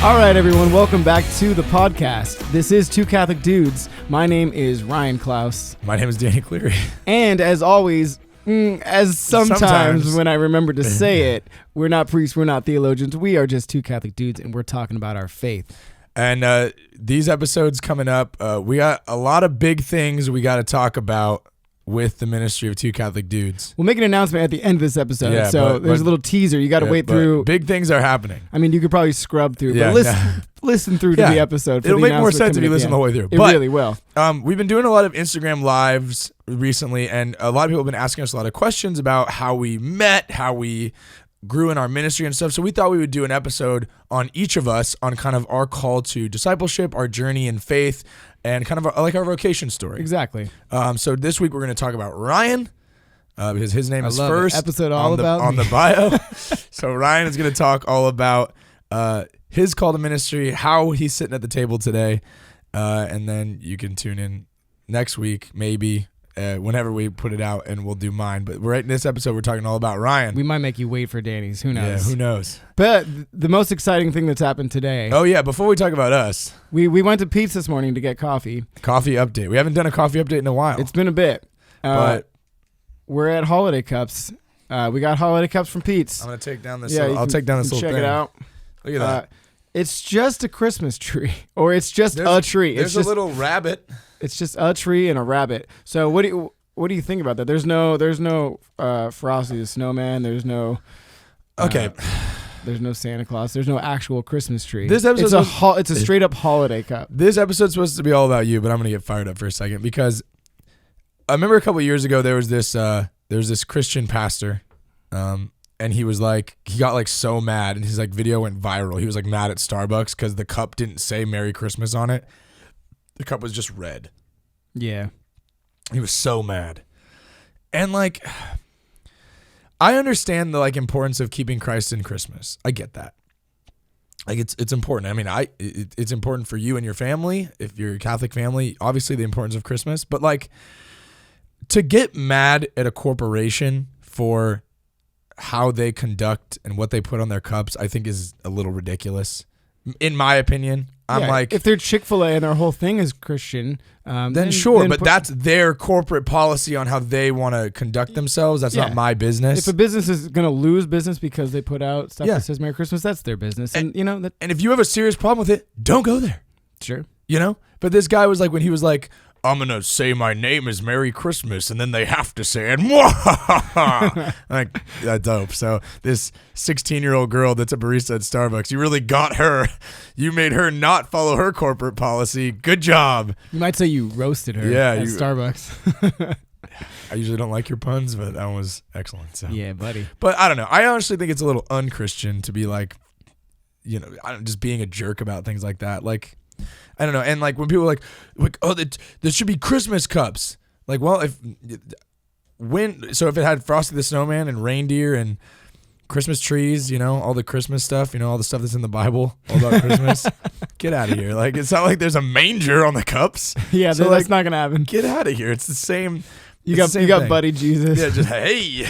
All right, everyone, welcome back to the podcast. This is Two Catholic Dudes. My name is Ryan Klaus. My name is Danny Cleary. And as always, as sometimes when I remember to say it, we're not priests, we're not theologians, we are just two Catholic dudes, and we're talking about our faith. And these episodes coming up, we got a lot of big things we got to talk about with the ministry of Two Catholic Dudes. We'll make an announcement at the end of this episode, there's a little teaser. You got to wait through. Big things are happening. I mean, you could probably scrub through, but listen through to the episode. It'll make more sense if you listen the whole way through. It really will. We've been doing a lot of Instagram lives recently, and a lot of people have been asking us a lot of questions about how we met, how we grew in our ministry and stuff. So we thought we would do an episode on each of us on kind of our call to discipleship, our journey in faith, and kind of like our vocation story. Exactly. So this week we're going to talk about Ryan, because his name is first episode all about on the bio. So Ryan is going to talk all about his call to ministry, how he's sitting at the table today, and then you can tune in next week, maybe whenever we put it out, and we'll do mine. But right in this episode, we're talking all about Ryan. We might make you wait for Danny's. Who knows? Yeah, who knows? But the most exciting thing that's happened today. Oh, yeah. Before we talk about us. We went to Pete's this morning to get coffee. Coffee update. We haven't done a coffee update in a while. It's been a bit. But we're at Holiday Cups. We got Holiday Cups from Pete's. I'm going to take down this I'll take down this little thing. Check it out. Look at that. It's just a Christmas tree. Or it's just a tree. There's a little rabbit. It's just a tree and a rabbit. So what do you think about that? There's no Frosty the Snowman. There's no there's no Santa Claus. There's no actual Christmas tree. This episode it's a straight up holiday cup. This episode's supposed to be all about you, but I'm gonna get fired up for a second because I remember a couple of years ago there was this Christian pastor, and he got like so mad, and his like video went viral. He was like mad at Starbucks because the cup didn't say Merry Christmas on it. The cup was just red. Yeah. He was so mad. And like, I understand the like importance of keeping Christ in Christmas. I get that. Like it's important. I mean, it's important for you and your family. If you're a Catholic family, obviously the importance of Christmas, but like to get mad at a corporation for how they conduct and what they put on their cups, I think is a little ridiculous. In my opinion, I'm like, if they're Chick-fil-A and their whole thing is Christian, then sure, but that's their corporate policy on how they want to conduct themselves. That's not my business. If a business is going to lose business because they put out stuff that says Merry Christmas, that's their business. And you know, and if you have a serious problem with it, don't go there. Sure. You know? But this guy was like, when he was like, I'm going to say my name is Merry Christmas, and then they have to say it. Like, that's dope. So this 16-year-old girl that's a barista at Starbucks, you really got her. You made her not follow her corporate policy. Good job. You might say you roasted her at Starbucks. I usually don't like your puns, but that one was excellent. So. Yeah, buddy. But I don't know. I honestly think it's a little unchristian to be like, you know, just being a jerk about things like that. Like, I don't know. And like when people are like, oh, there should be Christmas cups. Like, well, if it had Frosty the Snowman and reindeer and Christmas trees, you know, all the Christmas stuff, you know, all the stuff that's in the Bible all about Christmas, get out of here. Like, it's not like there's a manger on the cups. Yeah, so that's not going to happen. Get out of here. It's the same. You got Buddy Jesus. Yeah, just hey.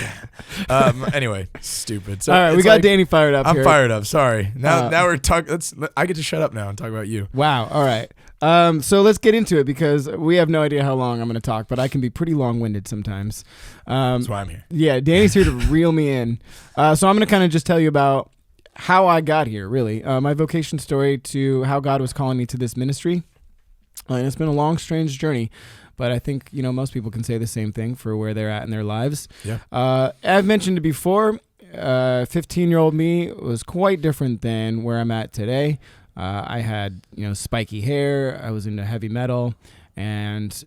Anyway, stupid. So all right, we got Danny fired up. I'm fired up. Sorry. Now we're talking. I get to shut up now and talk about you. Wow. All right. So let's get into it because we have no idea how long I'm going to talk, but I can be pretty long-winded sometimes. That's why I'm here. Yeah, Danny's here to reel me in. So I'm going to kind of just tell you about how I got here. Really, my vocation story to how God was calling me to this ministry, and it's been a long, strange journey. But I think, you know, most people can say the same thing for where they're at in their lives. Yeah. I've mentioned it before. 15-year-old me was quite different than where I'm at today. I had, you know, spiky hair. I was into heavy metal. And,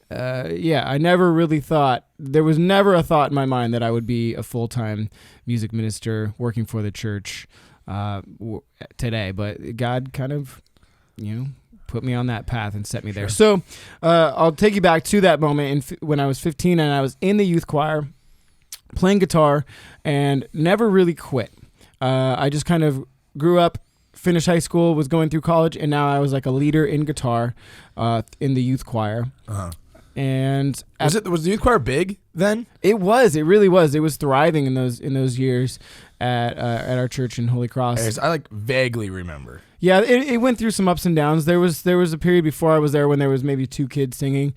I never really thought, there was never a thought in my mind that I would be a full-time music minister working for the church today. But God kind of, you know, put me on that path and set me there. So I'll take you back to that moment when I was 15 and I was in the youth choir playing guitar and never really quit. I just kind of grew up, finished high school, was going through college, and now I was like a leader in guitar in the youth choir. Uh-huh. And was the youth choir big then? It really was. It was thriving in those years at our church in Holy Cross. I like vaguely remember. Yeah, it went through some ups and downs. There was a period before I was there when there was maybe 2 kids singing.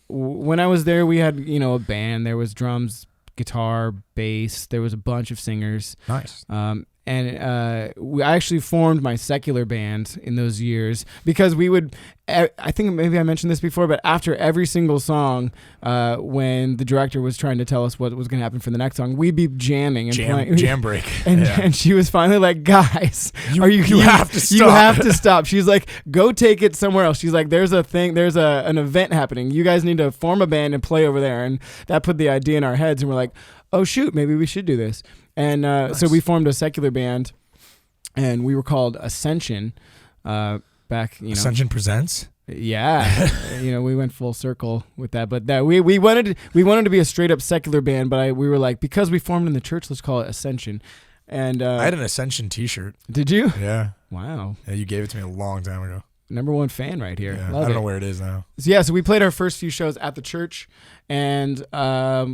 When I was there, we had a band. There was drums, guitar, bass. There was a bunch of singers. Nice. I actually formed my secular band in those years because we would, I think maybe I mentioned this before, but after every single song, when the director was trying to tell us what was going to happen for the next song, we'd be jamming and playing. Jam break. And she was finally like, guys, you have to stop. You have to stop. She's like, go take it somewhere else. She's like, there's an event happening. You guys need to form a band and play over there. And that put the idea in our heads, and we're like, oh shoot, maybe we should do this. And nice. So we formed a secular band, and we were called Ascension. Back, Ascension Presents. Yeah, we went full circle with that. But we wanted to be a straight up secular band, but we were like, because we formed in the church, let's call it Ascension. And I had an Ascension T-shirt. Did you? Yeah. Wow. Yeah, you gave it to me a long time ago. #1 fan right here. Yeah, Love I don't know where it is now. So we played our first few shows at the church, and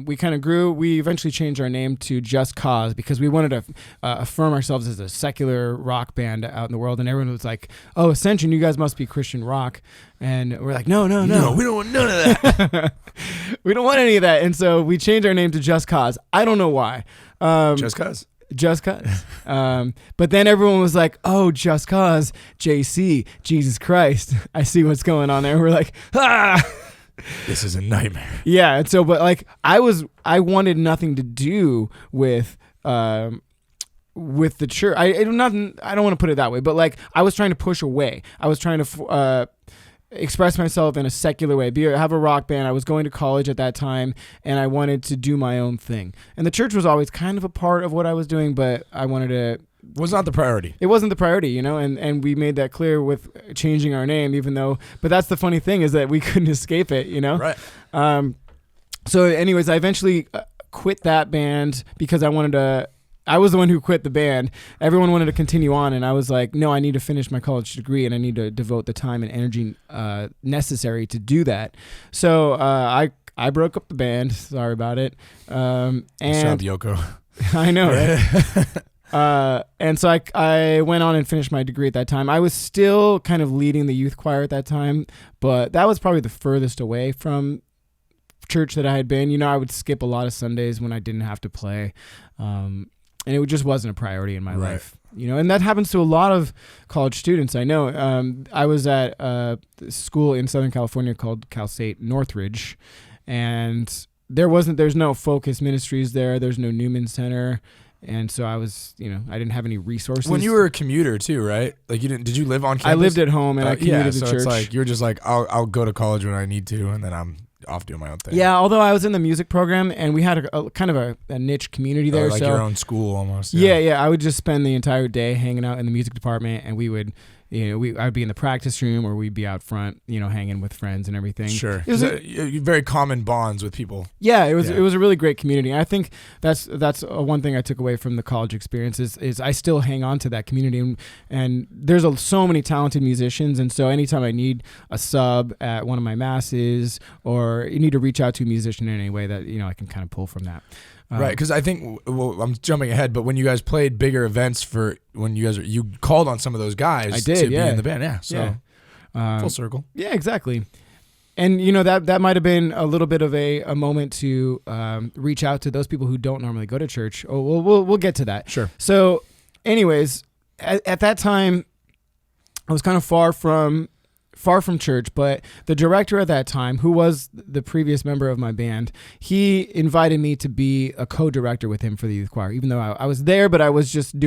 we kind of grew. We eventually changed our name to Just Cause because we wanted to affirm ourselves as a secular rock band out in the world. And everyone was like, "Oh, Ascension, you guys must be Christian rock." And we're like, No, we don't want none of that. We don't want any of that. And so we changed our name to Just Cause. I don't know why. Just Cause. Just Cause. But then everyone was like, oh, Just Cause, JC, Jesus Christ. I see what's going on there. We're like, ah. This is a nightmare. Yeah. And so, but like, I wanted nothing to do with the church. I don't want to put it that way, but like, I was trying to push away. I was trying to, express myself in a secular way, have a rock band. I was going to college at that time, and I wanted to do my own thing. And the church was always kind of a part of what I was doing, but I wanted to... Was not the priority. It wasn't the priority, and we made that clear with changing our name, even though... But that's the funny thing, is that we couldn't escape it, Right. So anyways, I eventually quit that band because I was the one who quit the band. Everyone wanted to continue on, and I was like, no, I need to finish my college degree, and I need to devote the time and energy necessary to do that. So I broke up the band. Sorry about it. And Yoko. I know, right? And so I went on and finished my degree at that time. I was still kind of leading the youth choir at that time, but that was probably the furthest away from church that I had been. I would skip a lot of Sundays when I didn't have to play. And it just wasn't a priority in my life, and that happens to a lot of college students. I know. I was at a school in Southern California called Cal State Northridge, and there's no Focus Ministries there. There's no Newman Center. And so I was, I didn't have any resources. When you were a commuter too, right? Like did you live on campus? I lived at home and I commuted to church. It's like, you're just like, I'll go to college when I need to, and then I'm off doing my own thing. Yeah, although I was in the music program, and we had a kind of a niche community there. Like your own school almost. Yeah. I would just spend the entire day hanging out in the music department, and we would, I'd be in the practice room, or we'd be out front, hanging with friends and everything. Sure. It was very common bonds with people. Yeah, it was a really great community. I think that's one thing I took away from the college experience is I still hang on to that community, and there's so many talented musicians, and so anytime I need a sub at one of my masses, or you need to reach out to a musician in any way, that I can kind of pull from that. Right, because I think, I'm jumping ahead, but when you guys played bigger events you called on some of those guys to be in the band. So full circle. Yeah, exactly. And, that might have been a little bit of a moment to reach out to those people who don't normally go to church. Oh, we'll get to that. Sure. So anyways, at that time, I was kind of far from church, but the director at that time, who was the previous member of my band, he invited me to be a co-director with him for the youth choir, even though I was there, but I was just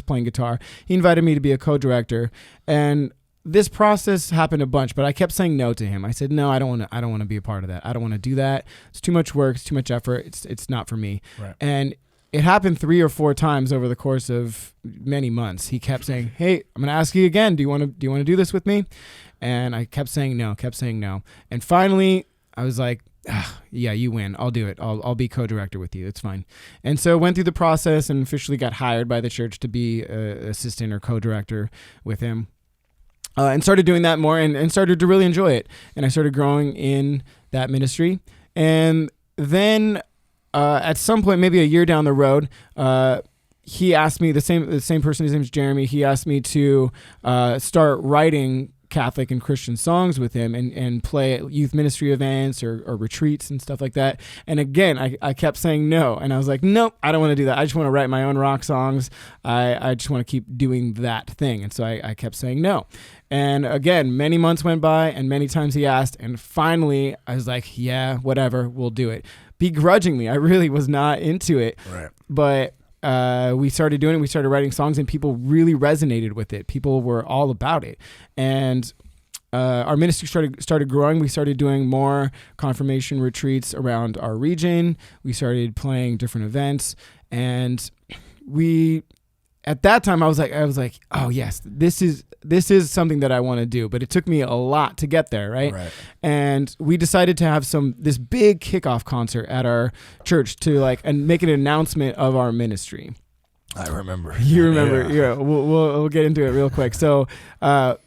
playing guitar. He invited me to be a co-director, and this process happened a bunch, but I kept saying no to him. I said, no, I don't want to be a part of that. I don't want to do that. It's too much work. It's too much effort. It's not for me. Right. And it happened 3 or 4 times over the course of many months. He kept saying, hey, I'm going to ask you again. Do you want to do this with me? And I kept saying no. And finally, I was like, yeah, you win. I'll do it. I'll be co-director with you. It's fine. And so went through the process and officially got hired by the church to be assistant or co-director with him. And started doing that more and started to really enjoy it. And I started growing in that ministry. And then at some point, maybe a year down the road, he asked me, the same person, his name is Jeremy, he asked me to start writing Catholic and Christian songs with him and play at youth ministry events or retreats and stuff like that. And again, I kept saying no. And I was like, nope, I don't want to do that. I just want to write my own rock songs. I just want to keep doing that thing. And so I kept saying no. And again, many months went by and many times he asked. And finally, I was like, yeah, whatever, we'll do it. Begrudgingly, I really was not into it. Right. But we started doing it. We started writing songs, and people really resonated with it. People were all about it, and our ministry started growing. We started doing more confirmation retreats around our region. We started playing different events, and at that time I was like, oh yes, this is something that I want to do. But it took me a lot to get there, right? And we decided to have this big kickoff concert at our church and make an announcement of our ministry. I remember. You remember? Yeah. We'll get into it real quick. So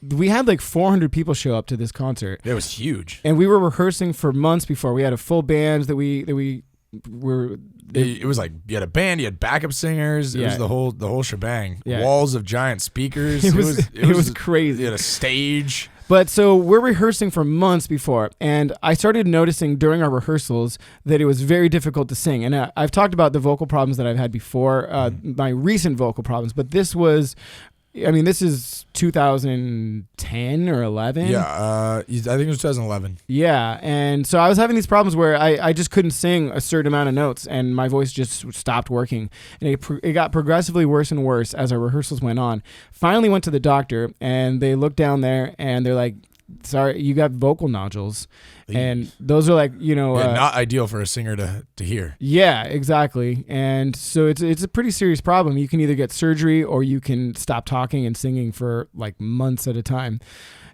we had like 400 people show up to this concert. It was huge, and we were rehearsing for months before. We had a full band that we were. It was like you had a band, you had backup singers. It was the whole shebang. Yeah. Walls of giant speakers. It was crazy. You had a stage. But so we're rehearsing for months before, and I started noticing during our rehearsals that it was very difficult to sing. And I've talked about the vocal problems that I've had before, my recent vocal problems, but this is 2010 or 11. Yeah, I think it was 2011. Yeah, and so I was having these problems where I just couldn't sing a certain amount of notes, and my voice just stopped working. And it got progressively worse and worse as our rehearsals went on. Finally went to the doctor, and they looked down there, and they're like, sorry, you got vocal nodules. And those are like, not ideal for a singer to hear. Yeah, exactly. And so it's a pretty serious problem. You can either get surgery or you can stop talking and singing for like months at a time.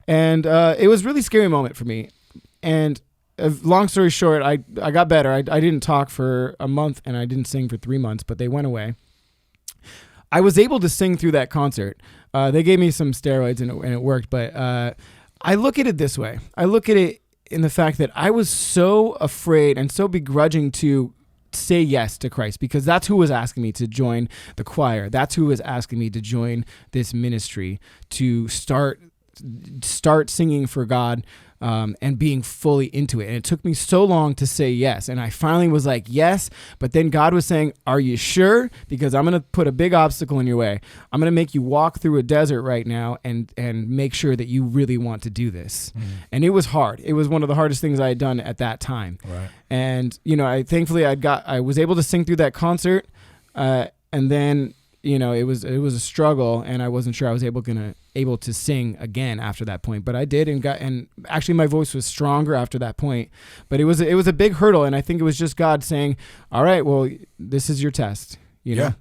And it was a really scary moment for me. And long story short, I got better. I didn't talk for a month and I didn't sing for 3 months, but they went away. I was able to sing through that concert. They gave me some steroids and it worked, but I look at it this way. I look at it in the fact that I was so afraid and so begrudging to say yes to Christ, because that's who was asking me to join the choir. That's who was asking me to join this ministry, to start singing for God and being fully into it. And it took me so long to say yes. And I finally was like, yes. But then God was saying, are you sure? Because I'm going to put a big obstacle in your way. I'm going to make you walk through a desert right now and make sure that you really want to do this. Mm-hmm. And it was hard. It was one of the hardest things I had done at that time. Right. And, thankfully I was able to sing through that concert. And then, it was a struggle, and I wasn't sure I was able to sing again after that point, but I did, and actually my voice was stronger after that point. But it was a big hurdle, and I think it was just God saying, all right, well, this is your test. Yeah.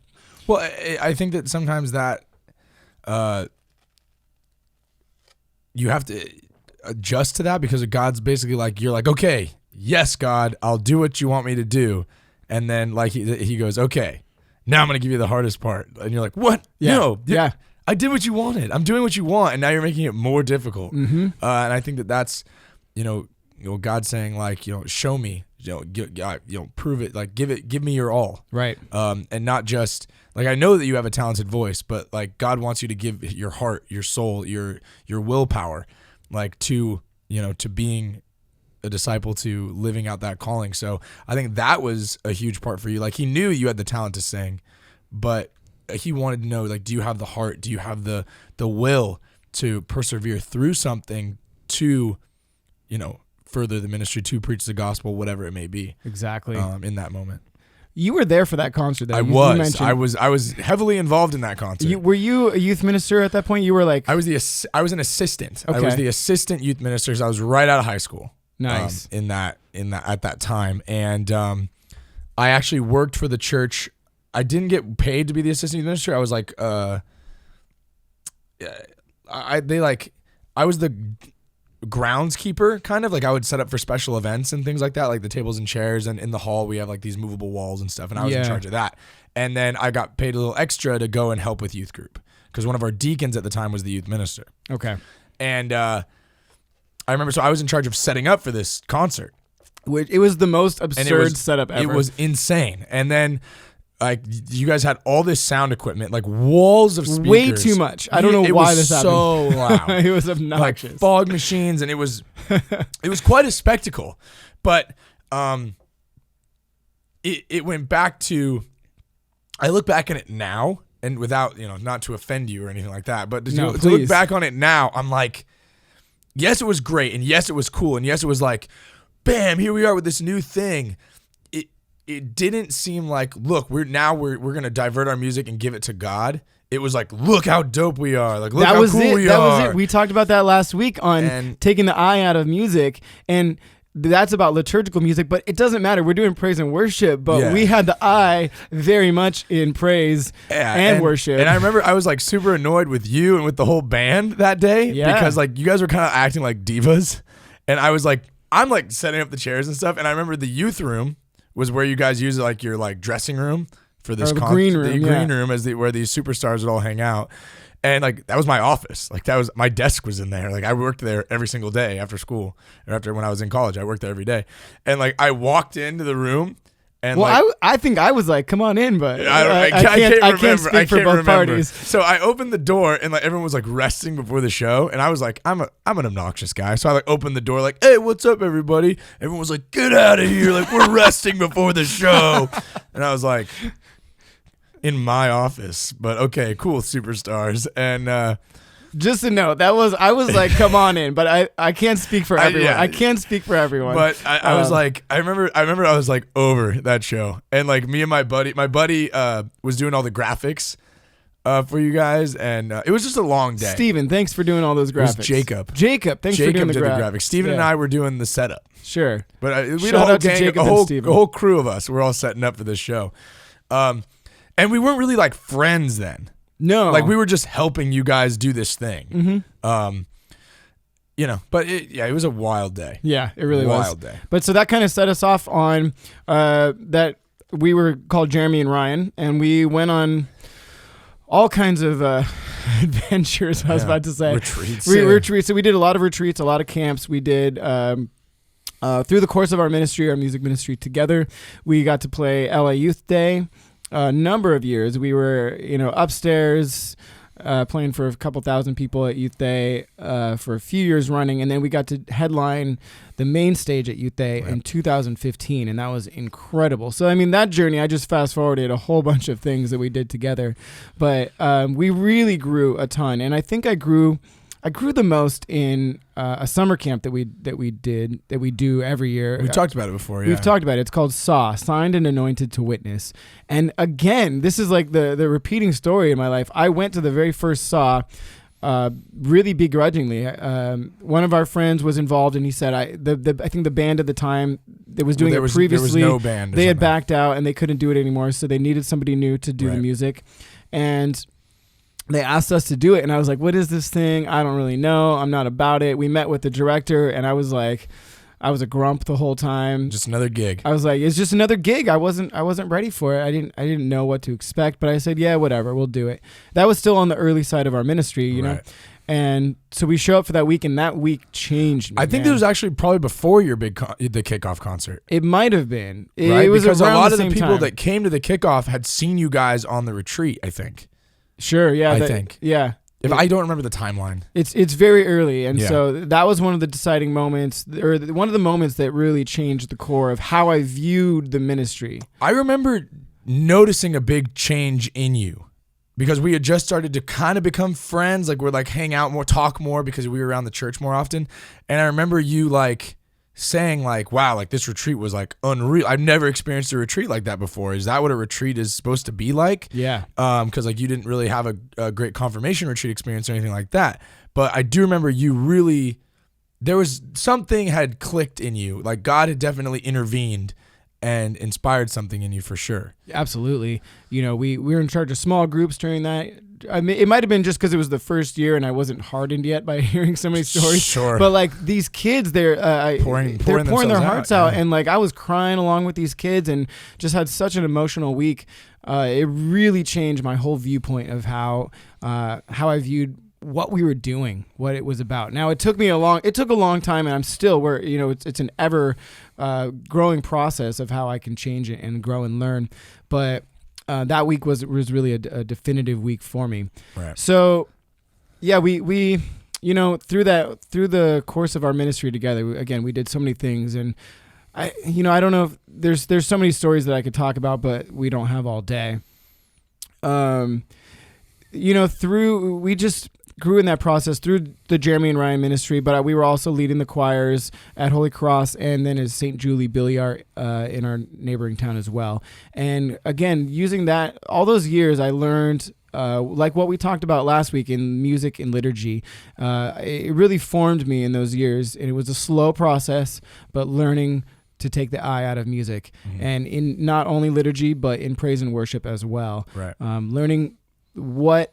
Well, I think that sometimes that you have to adjust to that, because God's basically like, you're like, okay, yes, God, I'll do what you want me to do, and then like he goes, okay, now I'm going to give you the hardest part. And you're like, what? Yeah. No. Yeah. I did what you wanted. I'm doing what you want. And now you're making it more difficult. Mm-hmm. And I think that's, God saying like, show me, prove it, like give me your all. Right. And not just like, I know that you have a talented voice, but like God wants you to give your heart, your soul, your willpower, like to being a disciple, to living out that calling. So I think that was a huge part for you. Like he knew you had the talent to sing, but he wanted to know, like, do you have the heart? Do you have the will to persevere through something to, further the ministry, to preach the gospel, whatever it may be. Exactly. In that moment. You were there for that concert. I was heavily involved in that concert. Were you a youth minister at that point? You were like, I was an assistant. Okay. I was the assistant youth minister. So I was right out of high school. Nice. At that time. And I actually worked for the church. I didn't get paid to be the assistant youth minister. I was like, I was the groundskeeper, kind of like I would set up for special events and things like that, like the tables and chairs, and in the hall we have like these movable walls and stuff, and I was in charge of that. And then I got paid a little extra to go and help with youth group, because one of our deacons at the time was the youth minister. Okay. And I remember, so I was in charge of setting up for this concert. It was the most absurd setup ever. It was insane. And then like you guys had all this sound equipment, like walls of speakers. Way too much. I don't know why this happened. So loud. It was obnoxious. Like fog machines, and it was quite a spectacle. But it went back to, I look back on it now, and without, not to offend you or anything like that, but to look back on it now, I'm like, yes, it was great, and yes, it was cool, and yes, it was like, bam, here we are with this new thing. It didn't seem like, look, we're gonna divert our music and give it to God. It was like, look how dope we are. Like, look how cool we are. That was it. We talked about that last week on taking the eye out of music, and that's about liturgical music, but it doesn't matter. We're doing praise and worship, but we had the eye very much in praise and worship. And I remember I was like super annoyed with you and with the whole band that day because like you guys were kind of acting like divas, and I was like, I'm like setting up the chairs and stuff, and I remember the youth room was where you guys use like your like dressing room for this green room, the green room where these superstars would all hang out. And like that was my office. Like that was my desk was in there. Like I worked there every single day after school or after when I was in college. I worked there every day. And like I walked into the room and I think I was like, come on in, but I can't speak for both parties. So I opened the door and like everyone was like resting before the show, and I was like, I'm an obnoxious guy. So I like opened the door like, hey, what's up, everybody? Everyone was like, get out of here! Like we're resting before the show. And I was like, in my office, but okay, cool, superstars. And just a note, I was like, come on in, but I can't speak for everyone. I can't speak for everyone. But I was like, I remember I was like over that show, and like me and my buddy was doing all the graphics for you guys, and it was just a long day. Steven, thanks for doing all those graphics. It was Jacob, thanks for doing the graphics. Steven and I were doing the setup. Sure, but we had a whole gang, a whole crew of us. We're all setting up for this show. And we weren't really like friends then. No. Like we were just helping you guys do this thing. Mm-hmm. But it was a wild day. Yeah, it really was. Wild day. But so that kind of set us off on that we were called Jeremy and Ryan, and we went on all kinds of adventures, I was about to say. Retreats. Retreats. So we did a lot of retreats, a lot of camps. We did through the course of our ministry, our music ministry together, we got to play LA Youth Day. A number of years. We were, upstairs playing for a couple thousand people at Youth Day for a few years running, and then we got to headline the main stage at Youth Day in 2015, and that was incredible. So, I mean, that journey, I just fast-forwarded a whole bunch of things that we did together, but we really grew a ton, and I think I grew the most in a summer camp that we do every year. We talked about it before. Yeah, we've talked about it. It's called SAW, Signed and Anointed to Witness. And again, this is like the repeating story in my life. I went to the very first SAW really begrudgingly. One of our friends was involved, and he said, I think the band at the time that was doing it previously, there was no band. They had backed out and they couldn't do it anymore, so they needed somebody new to do the music, and they asked us to do it, and I was like, what is this thing? I don't really know. I'm not about it. We met with the director, and I was like, I was a grump the whole time. Just another gig. I was like, it's just another gig. I wasn't ready for it. I didn't know what to expect, but I said, yeah, whatever, we'll do it. That was still on the early side of our ministry, you know? And so we show up for that week, and that week changed me. I think this was actually probably before your big the kickoff concert. It might have been. Right? It was because a lot of the people time that came to the kickoff had seen you guys on the retreat, I think. Sure, yeah. I think. Yeah. I don't remember the timeline. It's very early, and so that was one of the deciding moments, or one of the moments that really changed the core of how I viewed the ministry. I remember noticing a big change in you because we had just started to kind of become friends. Like we're like hang out more, talk more because we were around the church more often. And I remember you like saying like, wow, like this retreat was like unreal. I've never experienced a retreat like that before. Is that what a retreat is supposed to be like? Yeah. Because like you didn't really have a great confirmation retreat experience or anything like that. But I do remember you really, there was something had clicked in you. Like God had definitely intervened and inspired something in you for sure. Absolutely. We were in charge of small groups during that. I mean, it might have been just because it was the first year and I wasn't hardened yet by hearing so many stories. Sure. But like these kids, they're pouring their hearts out, and like I was crying along with these kids, and just had such an emotional week. It really changed my whole viewpoint of how I viewed what we were doing, what it was about. Now it took a long time, and I'm still it's an ever growing process of how I can change it and grow and learn. But that week was really a definitive week for me. Right. So, yeah, we through the course of our ministry together, we did so many things, and I don't know if there's so many stories that I could talk about, but we don't have all day. We just grew in that process through the Jeremy and Ryan ministry, but we were also leading the choirs at Holy Cross and then as St. Julie Billiart in our neighboring town as well. And again, using that, all those years I learned, like what we talked about last week in music and liturgy, it really formed me in those years. And it was a slow process, but learning to take the eye out of music, and in not only liturgy, but in praise and worship as well. Right. Learning what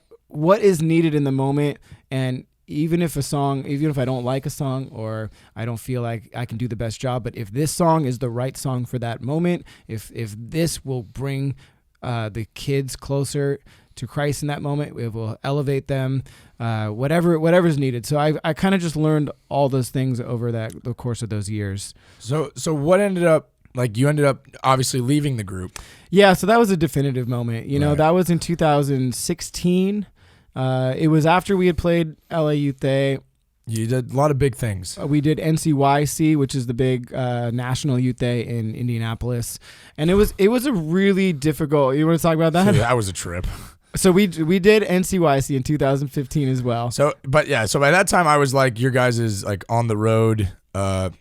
is needed in the moment, and even if I don't like a song or I don't feel like I can do the best job, but if this song is the right song for that moment, if this will bring the kids closer to Christ in that moment, it will elevate them, whatever's needed. So I kind of just learned all those things over the course of those years. So what ended up, like, you ended up obviously leaving the group. Yeah, so that was a definitive moment. Right. That was in 2016. It was after we had played LA Youth Day. You did a lot of big things. We did NCYC, which is the big National Youth Day in Indianapolis, and it was a really difficult. You want to talk about that? So that was a trip. So we did NCYC in 2015 as well. So by that time I was like your guys' is like on the road, PR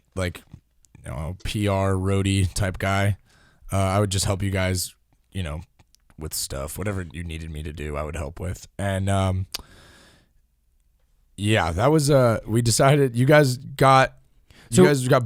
roadie type guy. I would just help you guys, with stuff, whatever you needed me to do, I would help with. And that was we decided you guys got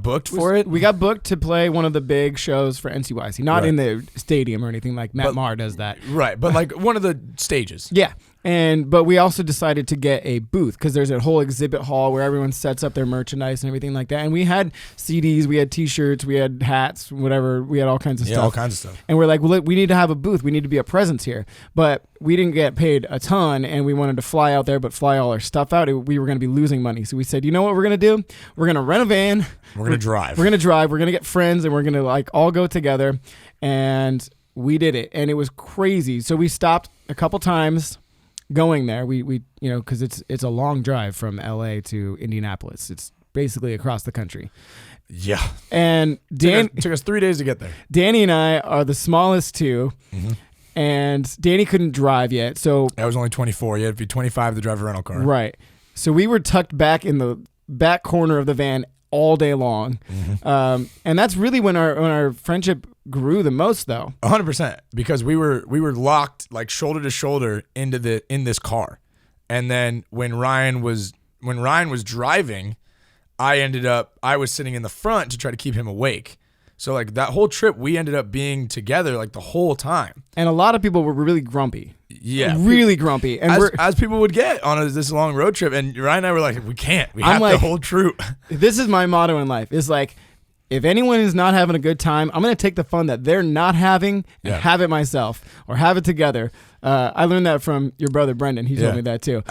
booked for it. We got booked to play one of the big shows for NCYC, not in the stadium or anything like Matt Maher does that. Right, but like one of the stages. Yeah. But we also decided to get a booth because there's a whole exhibit hall where everyone sets up their merchandise and everything like that. And we had CDs, we had T-shirts, we had hats, whatever. We had all kinds of stuff. Yeah, all kinds of stuff. And we're like, well, we need to have a booth. We need to be a presence here. But we didn't get paid a ton, and we wanted to fly out there, but fly all our stuff out. We were going to be losing money. So we said, you know what we're going to do? We're going to rent a van. We're going to drive. We're going to drive. We're going to get friends, and we're going to all go together. And we did it, and it was crazy. So we stopped a couple times going there. We because it's a long drive from LA to Indianapolis. It's basically across the country. Yeah. And took us 3 days to get there. Danny and I are the smallest two. Mm-hmm. And Danny couldn't drive yet. So I was only 24. You had to be 25 to drive a rental car. Right. So we were tucked back in the back corner of the van all day long. Mm-hmm. And that's really when our friendship grew the most, though. 100%, because we were locked like shoulder to shoulder in this car. And then when Ryan was driving, I was sitting in the front to try to keep him awake. So like that whole trip, we ended up being together like the whole time. And a lot of people were really grumpy. Yeah. Really grumpy. And as people would get on this long road trip. And Ryan and I were like, we can't. We have to hold true. This is my motto in life. It's like, if anyone is not having a good time, I'm going to take the fun that they're not having and have it myself or have it together. I learned that from your brother, Brendan. He told me that too.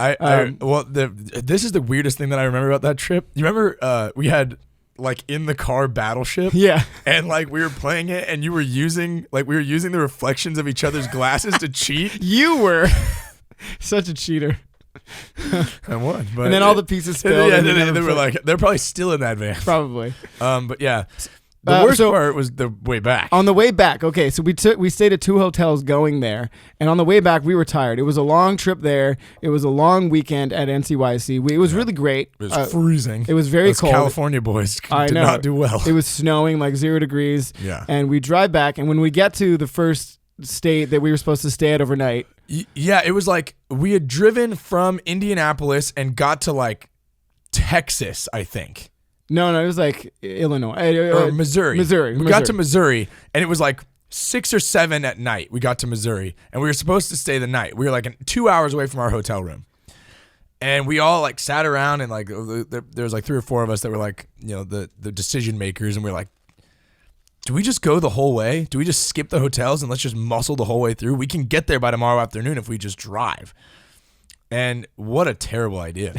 This is the weirdest thing that I remember about that trip. You remember we had like in the car Battleship? Yeah. And like we were playing it and we were using the reflections of each other's glasses to cheat. You were such a cheater. I was, but and then all the pieces spilled. Yeah, they were like, they're probably still in that van. Probably. But yeah, the worst part was the way back. On the way back, okay, so we stayed at 2 hotels going there, and on the way back we were tired. It was a long trip there. It was a long weekend at NCYC. It was really great. It was freezing. It was very cold. California boys did not do well. It was snowing like 0 degrees. Yeah. And we drive back, and when we get to the first state that we were supposed to stay at overnight. Yeah, it was like we had driven from Indianapolis and got to like Texas, I think. No, it was like Illinois. Or Missouri. We got to Missouri, and it was like 6 or 7 at night. We got to Missouri, and we were supposed to stay the night. We were like 2 hours away from our hotel room. And we all like sat around, and like there was like 3 or 4 of us that were like, the decision makers, and we were like, do we just go the whole way? Do we just skip the hotels and let's just muscle the whole way through? We can get there by tomorrow afternoon if we just drive. And what a terrible idea.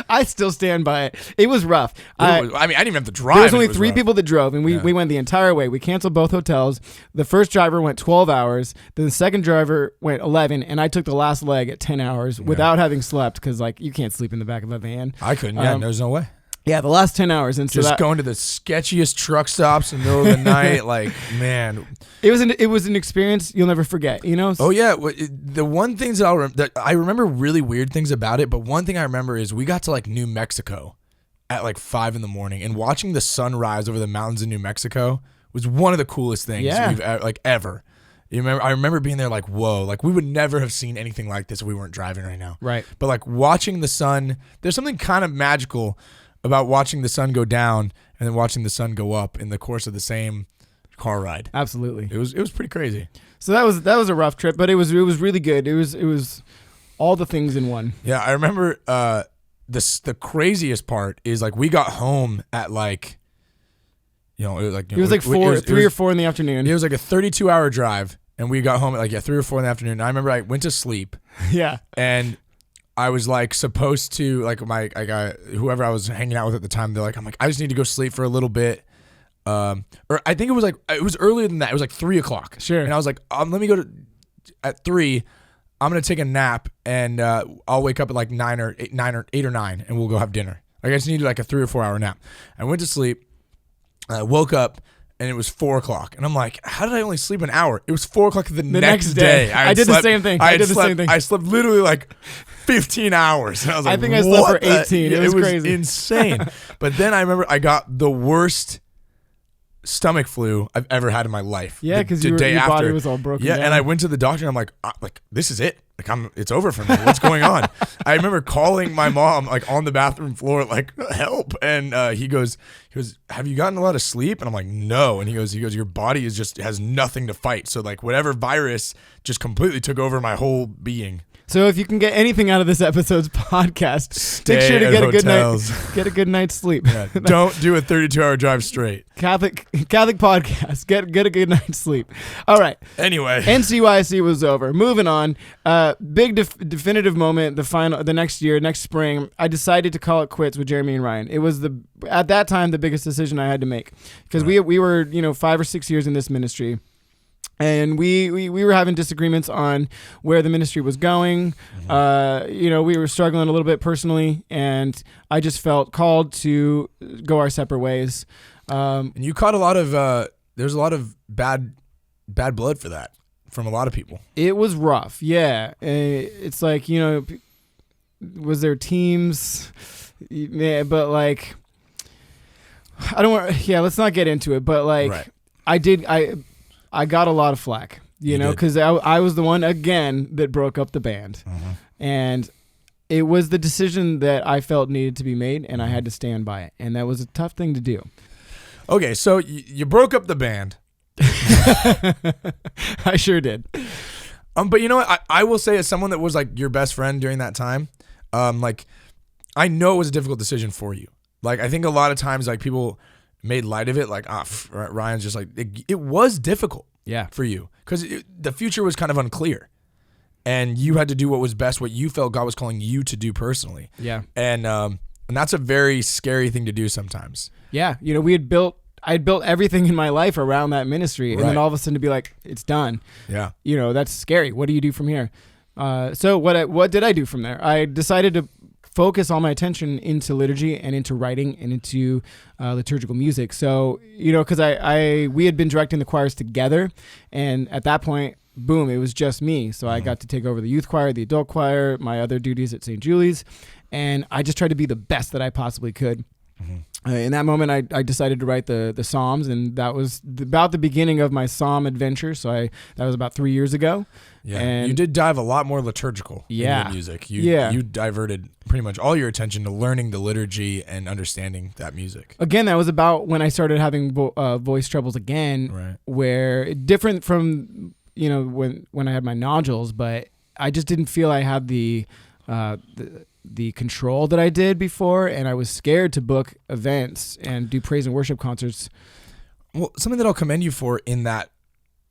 I still stand by it. It was rough. I mean, I didn't even have to drive. There was only and it 3 rough. people that drove, and we went the entire way. We canceled both hotels. The first driver went 12 hours. Then the second driver went 11, and I took the last leg at 10 hours without having slept because, like, you can't sleep in the back of a van. I couldn't. Yeah, there's no way. Yeah, the last 10 hours. And so Just going to the sketchiest truck stops in the middle of the night. Like, man. It was an experience you'll never forget, you know? Oh, yeah. The one things that I remember really weird things about it, but one thing I remember is we got to, like, New Mexico at, like, 5 in the morning, and watching the sun rise over the mountains in New Mexico was one of the coolest things we've ever. I remember being there like, whoa, like we would never have seen anything like this if we weren't driving right now. Right. But like watching the sun, there's something kind of magical about watching the sun go down and then watching the sun go up in the course of the same car ride. Absolutely. It was pretty crazy. So that was a rough trip, but it was really good. It was all the things in one. Yeah, I remember the craziest part is like we got home at like, you know, it was like 3 or 4 in the afternoon. It was like a 32-hour drive, and we got home at like 3 or 4 in the afternoon. And I remember I went to sleep. Yeah. And I was like supposed to like whoever I was hanging out with at the time. I'm like I just need to go sleep for a little bit. Or I think it was earlier than that. It was like 3 o'clock. Sure. And I was like, let me go at 3. I'm gonna take a nap, and I'll wake up at like 8 or 9, and we'll go have dinner. Like I just needed like a 3 or 4 hour nap. I went to sleep. I woke up. And it was 4 o'clock. And I'm like, how did I only sleep an hour? It was 4 o'clock the next day. I did the same thing. I slept literally like 15 hours. And I was like, I think I slept for 18. It was crazy. Insane. But then I remember I got the worst stomach flu I've ever had in my life. Yeah, because your body was all broken down. And I went to the doctor and I'm like, this is it. Like it's over for me. What's going on? I remember calling my mom like on the bathroom floor, like help. And he goes, have you gotten a lot of sleep? And I'm like, no. And he goes, your body has nothing to fight. So like whatever virus just completely took over my whole being. So if you can get anything out of this episode's podcast, make sure to get a good night's sleep. Yeah, don't do a 32-hour drive straight. Catholic podcast. Get a good night's sleep. All right. Anyway, NCYC was over. Moving on. Big definitive moment. The next spring, I decided to call it quits with Jeremy and Ryan. It was at that time the biggest decision I had to make because we were 5 or 6 years in this ministry. And we were having disagreements on where the ministry was going. Mm-hmm. We were struggling a little bit personally, and I just felt called to go our separate ways. And you caught a lot of there's a lot of bad blood for that from a lot of people. It was rough, yeah. It's like was there teams? Yeah, but like I don't want. Yeah, let's not get into it. But like right. I got a lot of flack, because I was the one, again, that broke up the band. Uh-huh. And it was the decision that I felt needed to be made, and I had to stand by it. And that was a tough thing to do. Okay, so you broke up the band. I sure did. But you know what? I will say, as someone that was like your best friend during that time, like I know it was a difficult decision for you. Like I think a lot of times like people made light of it, like Ryan's just like it was difficult, for you because the future was kind of unclear, and you had to do what was best, what you felt God was calling you to do personally. Yeah, and that's a very scary thing to do sometimes. Yeah, I had built everything in my life around that ministry, and then all of a sudden to be like, it's done. Yeah, that's scary. What do you do from here? So what did I do from there? I decided to focus all my attention into liturgy and into writing and into liturgical music. So, because we had been directing the choirs together, and at that point, boom, it was just me. So I got to take over the youth choir, the adult choir, my other duties at St. Julie's, and I just tried to be the best that I possibly could. In that moment, I decided to write the Psalms, and that was about the beginning of my Psalm adventure. So that was about 3 years ago. Yeah, and you did dive a lot more liturgical in your music. You diverted pretty much all your attention to learning the liturgy and understanding that music. Again, that was about when I started having voice troubles again, where different from when I had my nodules, but I just didn't feel I had the control that I did before, and I was scared to book events and do praise and worship concerts. Well, something that I'll commend you for in that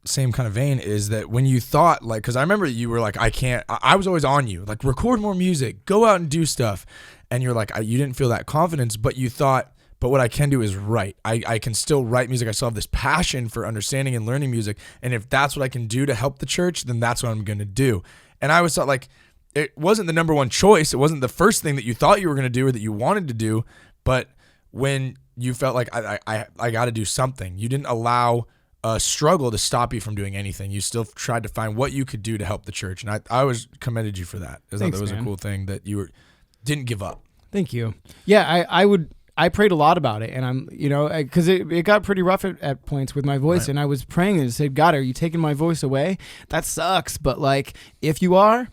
same kind of vein is that when you thought like, because I remember you were like, I was always on you, like record more music, go out and do stuff. And you're like, you didn't feel that confidence, but you thought, but what I can do is write. I can still write music. I still have this passion for understanding and learning music. And if that's what I can do to help the church, then that's what I'm going to do. And I always thought like, it wasn't the number one choice. It wasn't the first thing that you thought you were going to do or that you wanted to do. But when you felt like I got to do something, you didn't allow a struggle to stop you from doing anything. You still tried to find what you could do to help the church. And I always commended you for that. I thought that was a cool thing that you didn't give up. Thank you. Yeah, I prayed a lot about it, and I'm, because it got pretty rough at points with my voice, right. And I was praying and said, God, are you taking my voice away? That sucks, but like, if you are,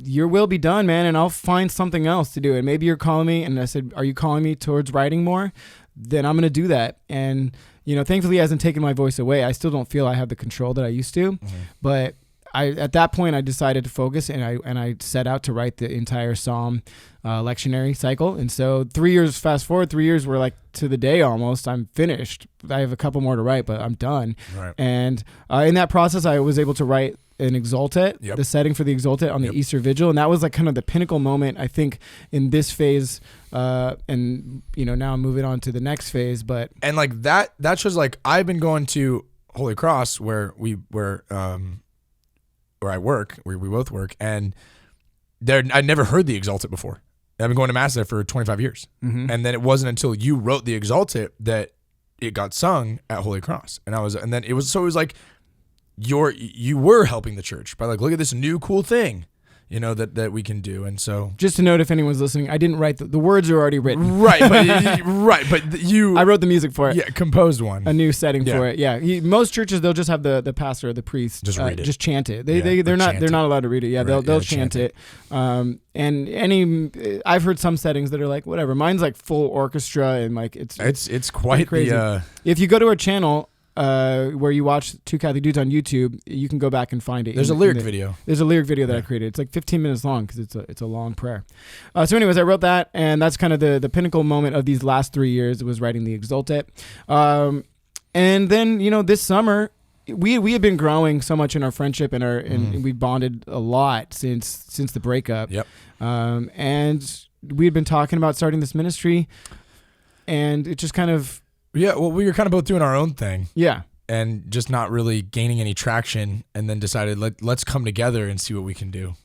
your will be done, man, and I'll find something else to do. And maybe you're calling me, and I said, are you calling me towards writing more? Then I'm going to do that. And, thankfully he hasn't taken my voice away. I still don't feel I have the control that I used to, but at that point I decided to focus, and I set out to write the entire Psalm lectionary cycle. And so fast forward 3 years, we're like to the day almost, I'm finished. I have a couple more to write, but I'm done. Right. And in that process, I was able to write an Exultet, the setting for the Exultet on the Easter Vigil. And that was like kind of the pinnacle moment, I think, in this phase. And, now I'm moving on to the next phase. And like that shows like I've been going to Holy Cross where I work, where we both work, and I'd never heard the Exultet before. I've been going to Mass there for 25 years. Mm-hmm. And then it wasn't until you wrote the Exultet that it got sung at Holy Cross. And then it was like you were helping the church by like, look at this new cool thing, that we can do. And so just to note, if anyone's listening, I didn't write the words are already written. Right. But I wrote the music for it. Yeah. Composed one. A new setting for it. Yeah. Most churches, they'll just have the pastor or the priest just read it. Just chant it. They're not allowed to read it. Yeah. Right. They'll chant it. And I've heard some settings that are like, whatever. Mine's like full orchestra, and like it's quite crazy. If you go to our channel, where you watch Two Catholic Dudes on YouTube, you can go back and find it. There's a lyric video. There's a lyric video that I created. It's like 15 minutes long because it's a long prayer. So anyways, I wrote that, and that's kind of the pinnacle moment of these last 3 years, was writing the Exultet. And then, this summer, we have been growing so much in our friendship and we bonded a lot since the breakup. Yep. And we had been talking about starting this ministry, and it just kind of... Yeah, well, we were kind of both doing our own thing. Yeah. And just not really gaining any traction, and then decided, let's come together and see what we can do.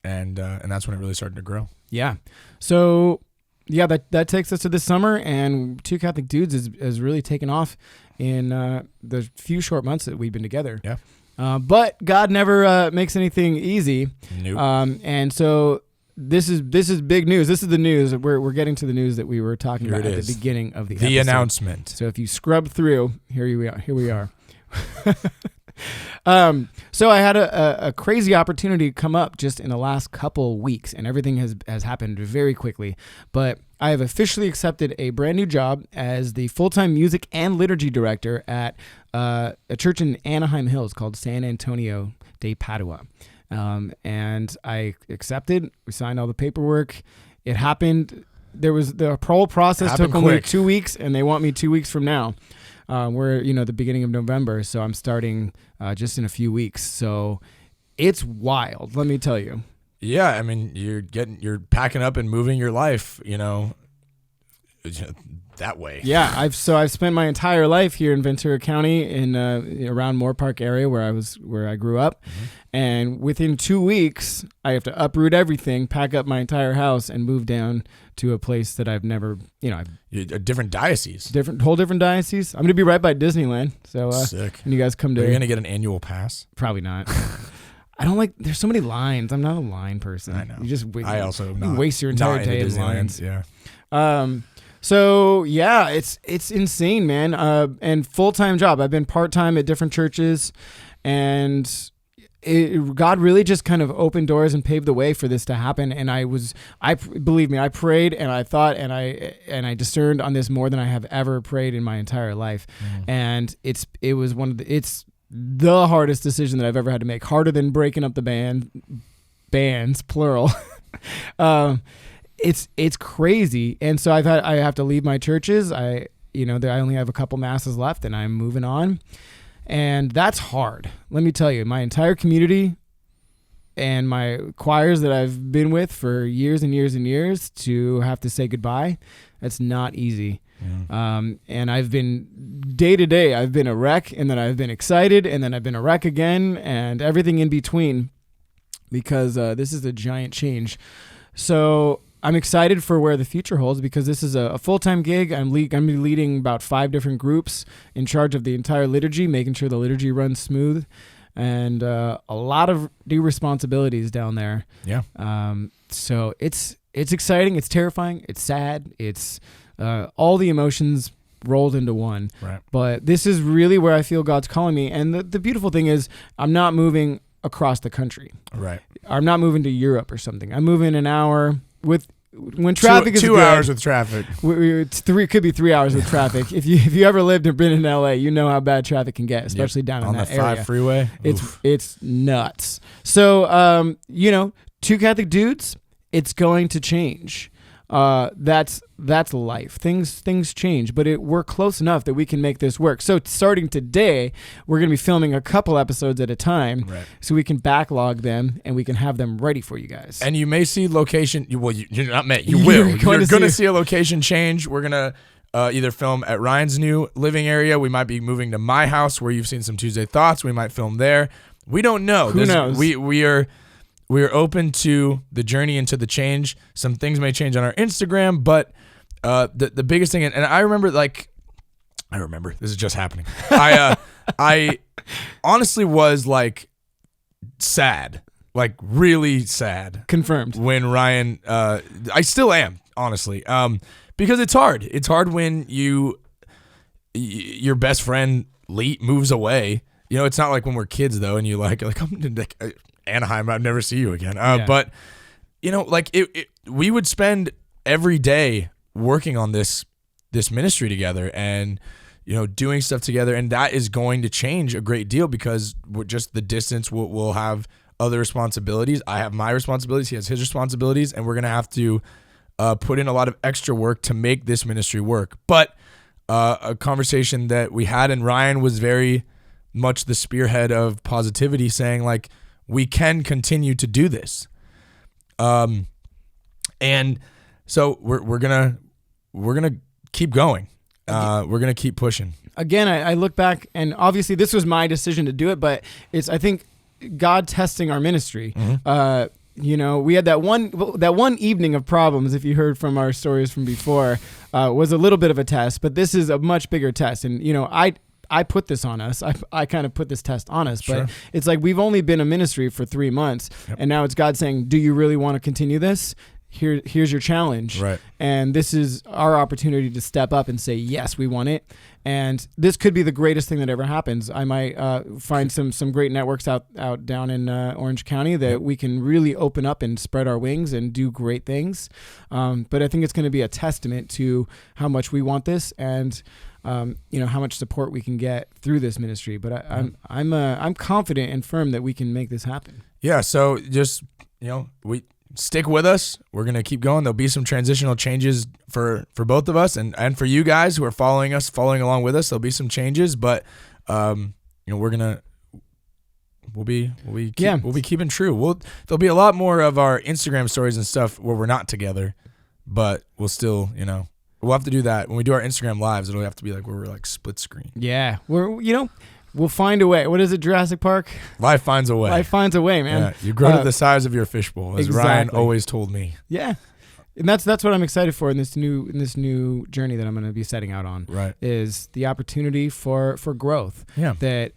And that's when it really started to grow. Yeah. So, yeah, that takes us to this summer, and Two Catholic Dudes has really taken off in the few short months that we've been together. Yeah. But God never makes anything easy. Nope. And so... This is big news. This is the news. We're getting to the news that we were talking about at the beginning of the episode. Announcement. So if you scrub through, here we are. So I had a crazy opportunity come up just in the last couple weeks, and everything has happened very quickly. But I have officially accepted a brand new job as the full-time music and liturgy director at a church in Anaheim Hills called San Antonio de Padua. And I accepted. We signed all the paperwork. It happened. There was the whole process took only 2 weeks, and they want me 2 weeks from now. We're the beginning of November, so I'm starting just in a few weeks. So it's wild, let me tell you. Yeah, I mean, you're packing up and moving your life, that way. Yeah, I've spent my entire life here in Ventura County in around Moore Park area where I grew up. Mm-hmm. And within 2 weeks, I have to uproot everything, pack up my entire house, and move down to a place that I've never, a different diocese. Whole different diocese. I'm going to be right by Disneyland. So sick. And you guys come to... Are you going to get an annual pass? Probably not. I don't like... There's so many lines. I'm not a line person. I know. You just... I also you waste your entire day in lines. Yeah. So yeah, it's insane, man. And full-time job. I've been part-time at different churches, and God really just kind of opened doors and paved the way for this to happen. And believe me, I prayed and I thought and I discerned on this more than I have ever prayed in my entire life. And it's the hardest decision that I've ever had to make. Harder than breaking up the bands, plural. It's crazy. And so I have to leave my churches. I only have a couple masses left, and I'm moving on. And that's hard. Let me tell you, my entire community and my choirs that I've been with for years and years and years, to have to say goodbye, that's not easy. And I've been day to day, I've been a wreck, and then I've been excited, and then I've been a wreck again, and everything in between, because this is a giant change. So I'm excited for where the future holds, because this is a full-time gig. I'm going to be leading about 5 different groups, in charge of the entire liturgy, making sure the liturgy runs smooth, and a lot of new responsibilities down there. Yeah. So it's exciting. It's terrifying. It's sad. It's all the emotions rolled into one. Right. But this is really where I feel God's calling me. And the beautiful thing is, I'm not moving across the country. Right. I'm not moving to Europe or something. I'm moving an hour when traffic is 2 good. hours with traffic. Could be 3 hours with traffic. If you ever lived or been in LA, you know how bad traffic can get, especially down in that area. On the 5 freeway. It's nuts. So 2 Catholic dudes, it's going to change. That's life. Things change, but we're close enough that we can make this work. So starting today, we're going to be filming a couple episodes at a time, right, so we can backlog them and we can have them ready for you guys. And you may see location. You're not may. You will. You're going to see a location change. We're going to either film at Ryan's new living area. We might be moving to my house, where you've seen some Tuesday Thoughts. We might film there. We don't know. Who knows? We are open to the journey and to the change. Some things may change on our Instagram, but the biggest thing, and I remember, this is just happening. I honestly was sad, really sad. Confirmed. When Ryan, I still am, honestly, because it's hard. It's hard when your best friend moves away. It's not like when we're kids though, and you I'm Anaheim, I'd never see you again. But we would spend every day working on this ministry together, and doing stuff together, and that is going to change a great deal, because we're just the distance. We'll have other responsibilities. I have my responsibilities. He has his responsibilities, and we're gonna have to put in a lot of extra work to make this ministry work. But a conversation that we had, and Ryan was very much the spearhead of positivity, saying we can continue to do this. And so we're gonna keep going. We're gonna keep pushing. Again, I look back, and obviously this was my decision to do it, but it's, I think, God testing our ministry. Mm-hmm. We had that one evening of problems, if you heard from our stories from before, was a little bit of a test, but this is a much bigger test. And I put this on us. I kind of put this test on us, but it's we've only been a ministry for 3 months, and now it's God saying, do you really want to continue this? Here's your challenge. Right. And this is our opportunity to step up and say, yes, we want it. And this could be the greatest thing that ever happens. I might find some great networks out down in Orange County that we can really open up and spread our wings and do great things. But I think it's going to be a testament to how much we want this, and how much support we can get through this ministry. But I'm confident and firm that we can make this happen. Yeah. So just we stick with us. We're gonna keep going. There'll be some transitional changes for both of us, and for you guys who are following along with us. There'll be some changes, but we'll be keeping true. There'll be a lot more of our Instagram stories and stuff where we're not together, but we'll still we'll have to do that when we do our Instagram lives. It'll have to be where we're split screen. Yeah, we'll find a way. What is it, Jurassic Park? Life finds a way. Life finds a way, man. Yeah, you grow to the size of your fishbowl, as Ryan always told me. Yeah, and that's what I'm excited for in this new journey that I'm going to be setting out on. Right, is the opportunity for growth. Yeah, that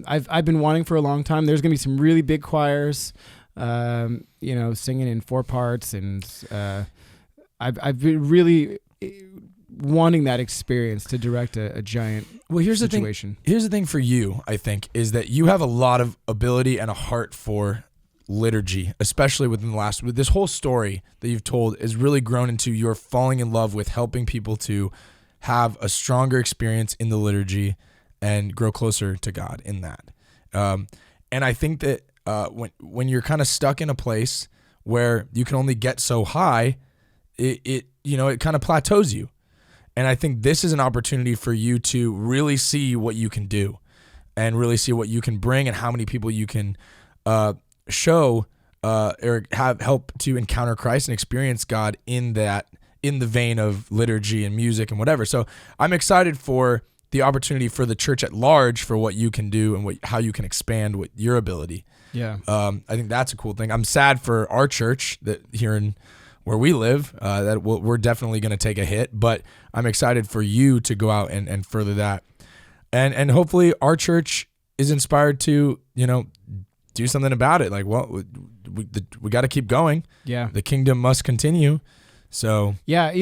I've been wanting for a long time. There's going to be some really big choirs, singing in 4 parts, and I've been really wanting that experience to direct a giant situation. Here's the thing for you, I think, is that you have a lot of ability and a heart for liturgy, especially with this whole story that you've told is really grown into your falling in love with helping people to have a stronger experience in the liturgy and grow closer to God in that. And I think that when you're kind of stuck in a place where you can only get so high, it kind of plateaus you. And I think this is an opportunity for you to really see what you can do. and really see what you can bring and how many people you can show or help to encounter Christ and experience God in the vein of liturgy and music and whatever. So I'm excited for the opportunity for the church at large for what you can do and how you can expand with your ability. Yeah. I think that's a cool thing. I'm sad for our church that here in where we live, that we're definitely going to take a hit, but I'm excited for you to go out and further that. And hopefully our church is inspired to, do something about it. Like, well, we got to keep going. Yeah. The kingdom must continue. So yeah,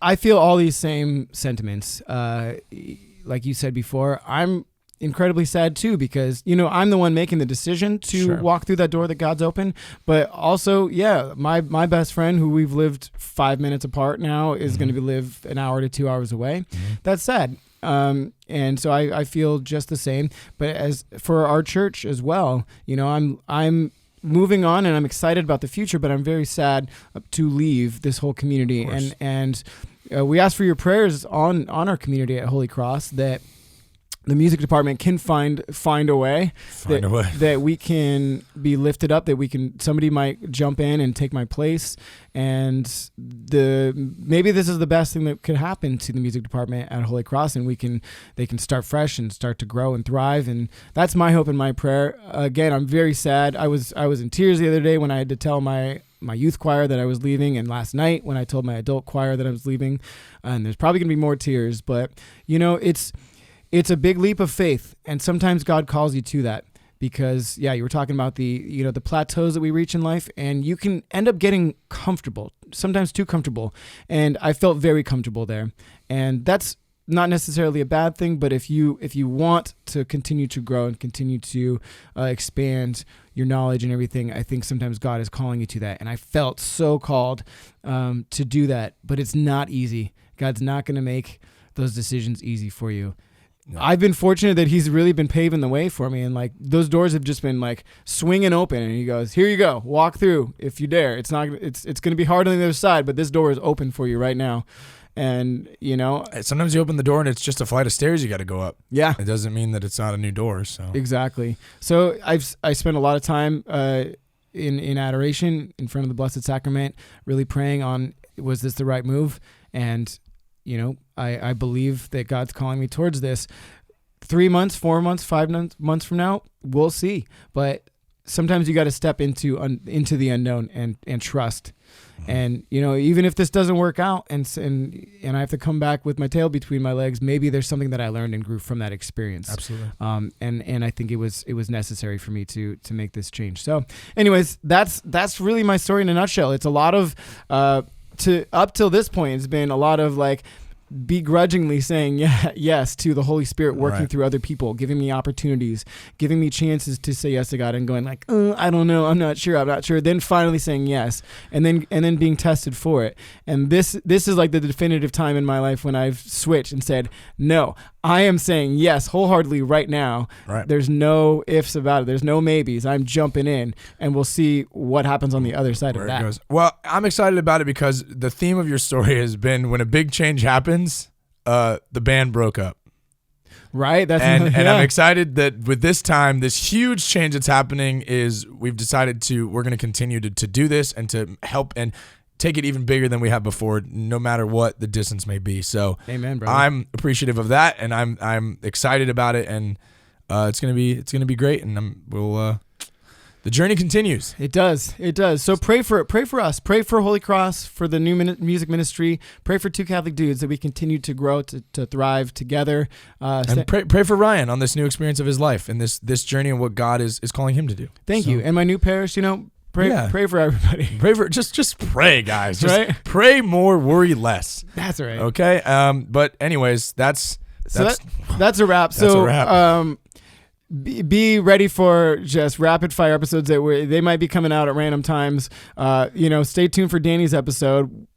I feel all these same sentiments. Like you said before, I'm incredibly sad too, because, I'm the one making the decision to walk through that door that God's opened. But also, yeah, my best friend, who we've lived 5 minutes apart now, is going to live an hour to 2 hours away. That's sad. And so I feel just the same. But as for our church as well, I'm moving on and I'm excited about the future, but I'm very sad to leave this whole community. And we ask for your prayers on our community at Holy Cross, that the music department can find a way that we can be lifted up, that somebody might jump in and take my place. And maybe this is the best thing that could happen to the music department at Holy Cross, and they can start fresh and start to grow and thrive. And that's my hope and my prayer. Again, I'm very sad. I was in tears the other day when I had to tell my youth choir that I was leaving, and last night when I told my adult choir that I was leaving. And there's probably going to be more tears, but it's a big leap of faith, and sometimes God calls you to that, because you were talking about the plateaus that we reach in life, and you can end up getting comfortable, sometimes too comfortable. And I felt very comfortable there, and that's not necessarily a bad thing. But if you want to continue to grow and continue to expand your knowledge and everything, I think sometimes God is calling you to that. And I felt so called to do that, but it's not easy. God's not going to make those decisions easy for you. No. I've been fortunate that he's really been paving the way for me, and like those doors have just been like swinging open, and he goes, "Here you go, walk through if you dare. It's going to be hard on the other side, but this door is open for you right now." And sometimes you open the door and it's just a flight of stairs you got to go up. Yeah, it doesn't mean that it's not a new door. So exactly. So I spent a lot of time in adoration in front of the Blessed Sacrament, really praying on, was this the right move? And I believe that God's calling me towards this. 3 months, 4 months, 5 months from now, we'll see. But sometimes you got to step into the unknown and trust. Mm-hmm. And even if this doesn't work out, and I have to come back with my tail between my legs, maybe there's something that I learned and grew from that experience. Absolutely. And I think it was necessary for me to make this change. So, anyways, that's really my story in a nutshell. It's a lot of up till this point, it's been a lot of like begrudgingly saying yes to the Holy Spirit working through other people, giving me opportunities, giving me chances to say yes to God, and going like, I don't know, I'm not sure. Then finally saying yes, and then being tested for it. And this is like the definitive time in my life when I've switched and said, no, I am saying yes wholeheartedly right now. Right. There's no ifs about it. There's no maybes. I'm jumping in, and we'll see what happens on the other side of that. It goes. Well, I'm excited about it because the theme of your story has been when a big change happens, the band broke up. Right. And I'm excited that with this time, this huge change that's happening is we've decided we're going to continue to do this and to help and take it even bigger than we have before, no matter what the distance may be. So, amen, brother. I'm appreciative of that, and I'm excited about it, and it's gonna be great, and the journey continues. It does. So pray for us. Pray for Holy Cross, for the new music ministry. Pray for Two Catholic Dudes, that we continue to grow, to thrive together. And pray for Ryan on this new experience of his life and this journey and what God is calling him to do. Thank you. And my new parish, Pray for everybody. Pray for just pray, guys. Just right? Pray more, worry less. That's right. Okay. But anyways, that's a wrap. That's a wrap. Be ready for just rapid fire episodes they might be coming out at random times. Stay tuned for Danny's episode.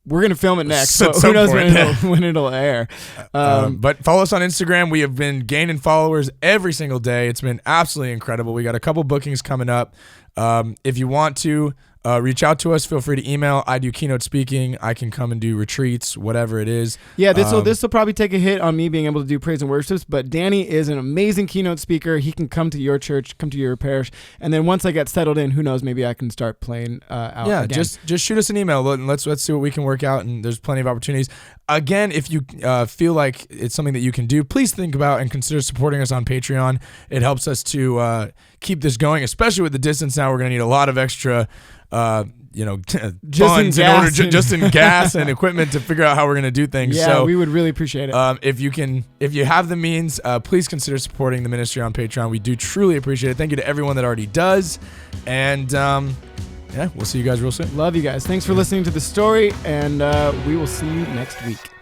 We're going to film it next, so who knows when it'll air. But follow us on Instagram. We have been gaining followers every single day. It's been absolutely incredible. We got a couple bookings coming up. If you want to reach out to us. Feel free to email. I do keynote speaking. I can come and do retreats, whatever it is. Yeah, this will probably take a hit on me being able to do praise and worships, but Danny is an amazing keynote speaker. He can come to your church, come to your parish, and then once I get settled in, who knows, maybe I can start playing out again. Just shoot us an email. Let's see what we can work out, and there's plenty of opportunities. Again, if you feel like it's something that you can do, please think about and consider supporting us on Patreon. It helps us to keep this going, especially with the distance now. We're going to need a lot of extra funds in order just in gas and equipment to figure out how we're going to do things. Yeah, so we would really appreciate it. If you have the means, please consider supporting the ministry on Patreon. We do truly appreciate it. Thank you to everyone that already does. And we'll see you guys real soon. Love you guys. Thanks for listening to the story, and we will see you next week.